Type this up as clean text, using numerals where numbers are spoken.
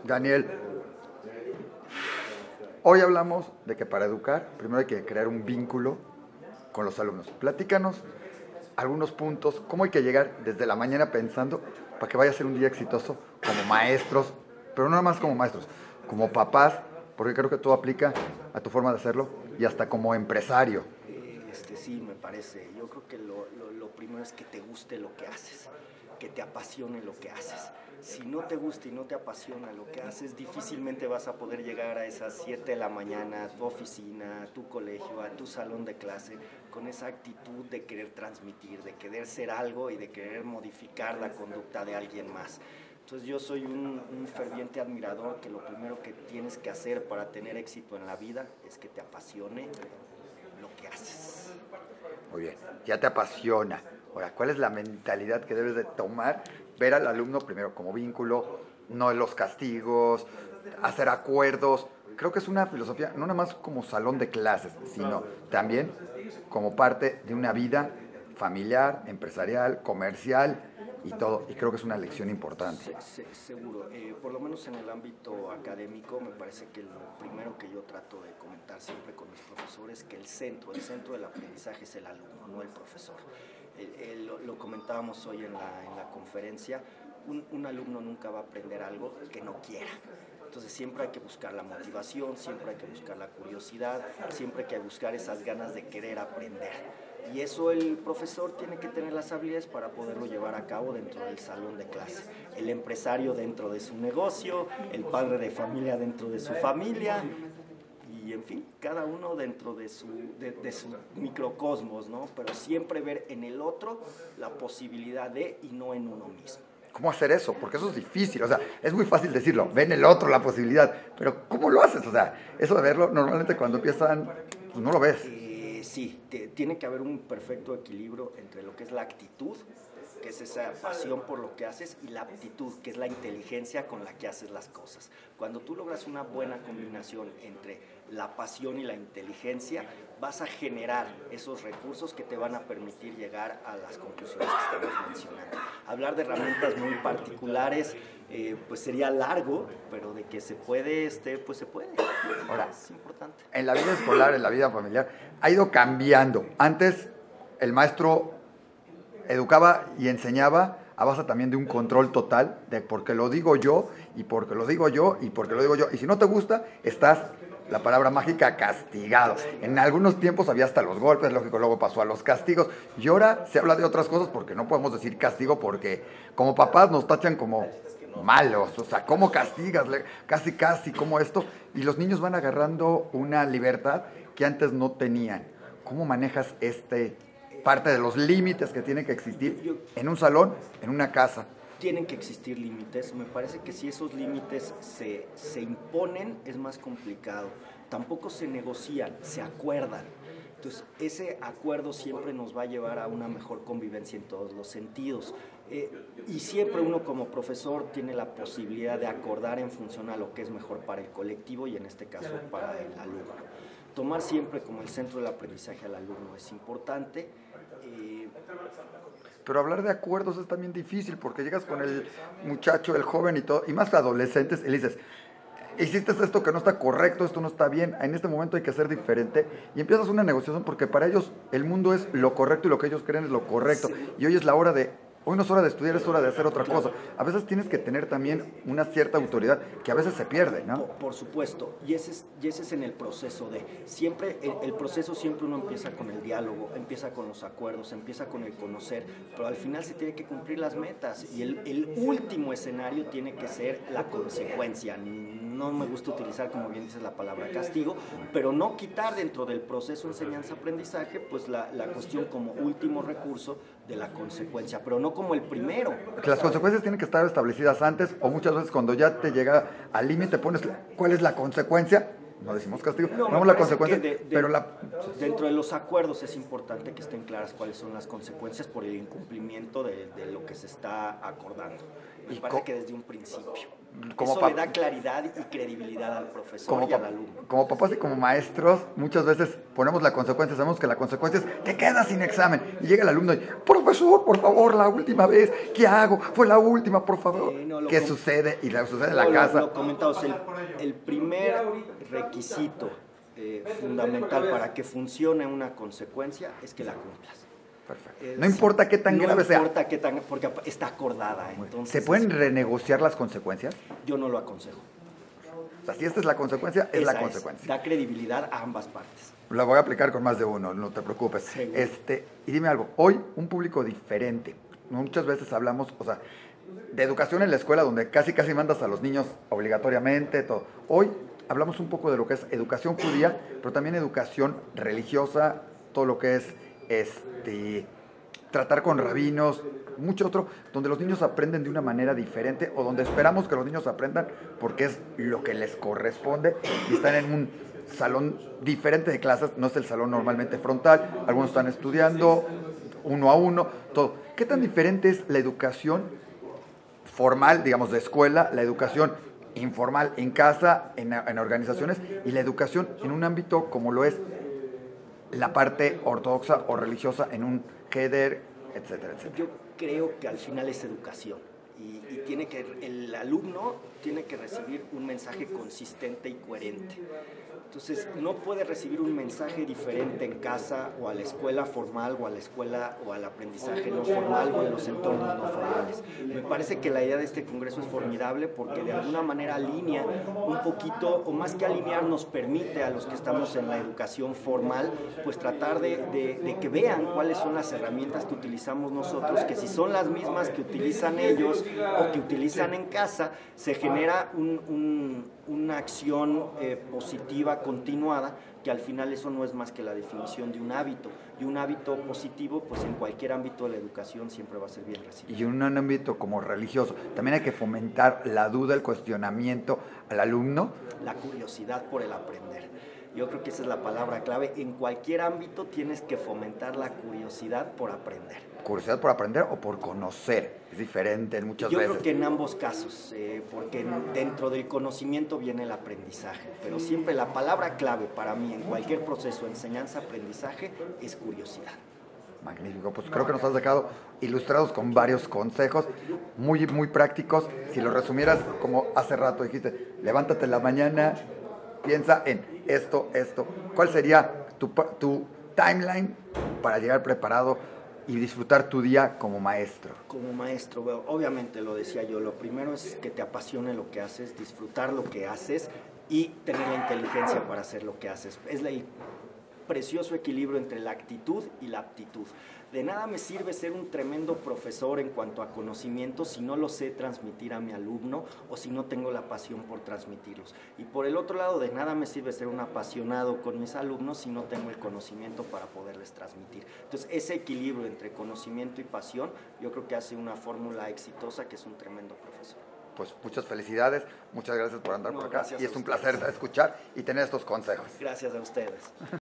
Daniel, hoy hablamos de que para educar primero hay que crear un vínculo con los alumnos. Platícanos algunos puntos, cómo hay que llegar desde la mañana pensando para que vaya a ser un día exitoso como maestros, pero no nada más como maestros, como papás, porque creo que todo aplica a tu forma de hacerlo y hasta como empresario. Sí, me parece. Yo creo que lo primero es que te guste lo que haces, que te apasione lo que haces. Si no te gusta y no te apasiona lo que haces, difícilmente vas a poder llegar a esas 7 de la mañana a tu oficina, a tu colegio, a tu salón de clase, con esa actitud de querer transmitir, de querer ser algo y de querer modificar la conducta de alguien más. Entonces yo soy un ferviente admirador que lo primero que tienes que hacer para tener éxito en la vida es que te apasione lo que haces. Muy bien, ya te apasiona. Ahora, ¿cuál es la mentalidad que debes de tomar? Ver al alumno primero como vínculo, no los castigos, hacer acuerdos. Creo que es una filosofía, no nada más como salón de clases, sino también como parte de una vida familiar, empresarial, comercial y todo. Y creo que es una lección importante. Seguro. Por lo menos en el ámbito académico, me parece que lo primero que yo trato de comentar siempre con mis profesores es que el centro del aprendizaje es el alumno, no el profesor. Lo comentábamos hoy en la conferencia, un alumno nunca va a aprender algo que no quiera. Entonces siempre hay que buscar la motivación, siempre hay que buscar la curiosidad, siempre hay que buscar esas ganas de querer aprender. Y eso el profesor tiene que tener las habilidades para poderlo llevar a cabo dentro del salón de clase. El empresario dentro de su negocio, el padre de familia dentro de su familia, y en fin, cada uno dentro de su microcosmos, ¿no? Pero siempre ver en el otro la posibilidad de y no en uno mismo. ¿Cómo hacer eso? Porque eso es difícil, o sea, es muy fácil decirlo, ven el otro la posibilidad, pero ¿cómo lo haces? O sea, eso de verlo, normalmente cuando empiezan, pues no lo ves. Sí, tiene que haber un perfecto equilibrio entre lo que es la actitud, que es esa pasión por lo que haces, y la aptitud, que es la inteligencia con la que haces las cosas. Cuando tú logras una buena combinación entre la pasión y la inteligencia, vas a generar esos recursos que te van a permitir llegar a las conclusiones que estamos mencionando. Hablar de herramientas muy particulares, pues sería largo, pero de que se puede, pues se puede. Ahora, es importante. En la vida escolar, en la vida familiar, ha ido cambiando. Antes, el maestro educaba y enseñaba a base también de un control total de porque lo digo yo, y porque lo digo yo, y porque lo digo yo. Y si no te gusta, estás, la palabra mágica, castigado. En algunos tiempos había hasta los golpes, lógico, luego pasó a los castigos. Y ahora se habla de otras cosas porque no podemos decir castigo porque como papás nos tachan como malos. O sea, ¿cómo castigas? Casi, como esto. Y los niños van agarrando una libertad que antes no tenían. ¿Cómo manejas parte de los límites que tienen que existir en un salón, en una casa? Tienen que existir límites. Me parece que si esos límites se imponen es más complicado. Tampoco se negocian, se acuerdan. Entonces, ese acuerdo siempre nos va a llevar a una mejor convivencia en todos los sentidos. Y siempre uno como profesor tiene la posibilidad de acordar en función a lo que es mejor para el colectivo y en este caso para el alumno. Tomar siempre como el centro del aprendizaje al alumno es importante. Pero hablar de acuerdos es también difícil porque llegas con el muchacho, el joven y todo, y más adolescentes, y le dices, hiciste esto que no está correcto, esto no está bien, en este momento hay que ser diferente, y empiezas una negociación porque para ellos el mundo es lo correcto y lo que ellos creen es lo correcto, y hoy es la hora hoy no es hora de estudiar, es hora de hacer otra cosa. A veces tienes que tener también una cierta autoridad que a veces se pierde, ¿no? Por supuesto, y ese es en el proceso de, siempre, el proceso siempre uno empieza con el diálogo, empieza con los acuerdos, empieza con el conocer, pero al final se tiene que cumplir las metas, y el último escenario tiene que ser la consecuencia. No me gusta utilizar, como bien dices, la palabra castigo, pero no quitar dentro del proceso enseñanza-aprendizaje, pues la cuestión como último recurso de la consecuencia, pero no como el primero. Las consecuencias tienen que estar establecidas antes, o muchas veces cuando ya te llega al límite pones cuál es la consecuencia. No decimos castigo, no la consecuencia, pero dentro de los acuerdos es importante que estén claras cuáles son las consecuencias por el incumplimiento de lo que se está acordando. Me Y parece que desde un principio. como Eso le da claridad y credibilidad al profesor y al alumno. Como papás y como maestros, muchas veces ponemos la consecuencia, sabemos que la consecuencia es te quedas sin examen. Y llega el alumno y, profesor, por favor, la última vez, ¿qué hago? Fue la última, por favor. ¿Qué sucede? Y sucede en la casa. Lo comentamos, el primer requisito fundamental para que funcione una consecuencia es que la cumplas. Perfecto. No importa qué tan grave sea. No importa qué tan, porque está acordada. Entonces, ¿se pueden renegociar las consecuencias? Yo no lo aconsejo. O sea, si esta es la consecuencia, es la consecuencia. Da credibilidad a ambas partes. La voy a aplicar con más de uno, no te preocupes. Seguro. Y dime algo, hoy un público diferente. Muchas veces hablamos, o sea, de educación en la escuela, donde casi mandas a los niños obligatoriamente, todo. Hoy hablamos un poco de lo que es educación judía, pero también educación religiosa, todo lo que es tratar con rabinos, mucho otro, donde los niños aprenden de una manera diferente o donde esperamos que los niños aprendan porque es lo que les corresponde y están en un salón diferente de clases, no es el salón normalmente frontal, algunos están estudiando uno a uno, todo. ¿Qué tan diferente es la educación formal, digamos, de escuela, la educación informal en casa, en organizaciones, y la educación en un ámbito como lo es la parte ortodoxa o religiosa en un heder, etcétera, etcétera? Yo creo que al final es educación y el alumno tiene que recibir un mensaje consistente y coherente. Entonces, no puede recibir un mensaje diferente en casa o a la escuela formal o a la escuela o al aprendizaje no formal o en los entornos no formales. Me parece que la idea de este congreso es formidable porque de alguna manera alinea un poquito, o más que alinear, nos permite a los que estamos en la educación formal, pues tratar de que vean cuáles son las herramientas que utilizamos nosotros, que si son las mismas que utilizan ellos o que utilizan en casa, se genera una acción positiva continuada, que al final eso no es más que la definición de un hábito, y un hábito positivo pues en cualquier ámbito de la educación siempre va a ser bien recibido. Y en un ámbito como religioso, también hay que fomentar la duda, el cuestionamiento al alumno. La curiosidad por el aprender. Yo creo que esa es la palabra clave. En cualquier ámbito tienes que fomentar la curiosidad por aprender. ¿Curiosidad por aprender o por conocer? Es diferente muchas veces. Yo creo que en ambos casos, porque dentro del conocimiento viene el aprendizaje, pero siempre la palabra clave para mí en cualquier proceso de enseñanza-aprendizaje es curiosidad. Magnífico, pues creo que nos has dejado ilustrados con varios consejos muy, muy prácticos. Si lo resumieras como hace rato dijiste, levántate en la mañana, piensa en esto. ¿Cuál sería tu timeline para llegar preparado y disfrutar tu día como maestro? Como maestro, bueno, obviamente lo decía yo, lo primero es que te apasione lo que haces, disfrutar lo que haces y tener la inteligencia para hacer lo que haces. Es el precioso equilibrio entre la actitud y la aptitud. De nada me sirve ser un tremendo profesor en cuanto a conocimiento si no lo sé transmitir a mi alumno o si no tengo la pasión por transmitirlos. Y por el otro lado, de nada me sirve ser un apasionado con mis alumnos si no tengo el conocimiento para poderles transmitir. Entonces, ese equilibrio entre conocimiento y pasión, yo creo que hace una fórmula exitosa que es un tremendo profesor. Pues muchas felicidades, muchas gracias por andar por acá y es un placer escuchar y tener estos consejos. Gracias a ustedes.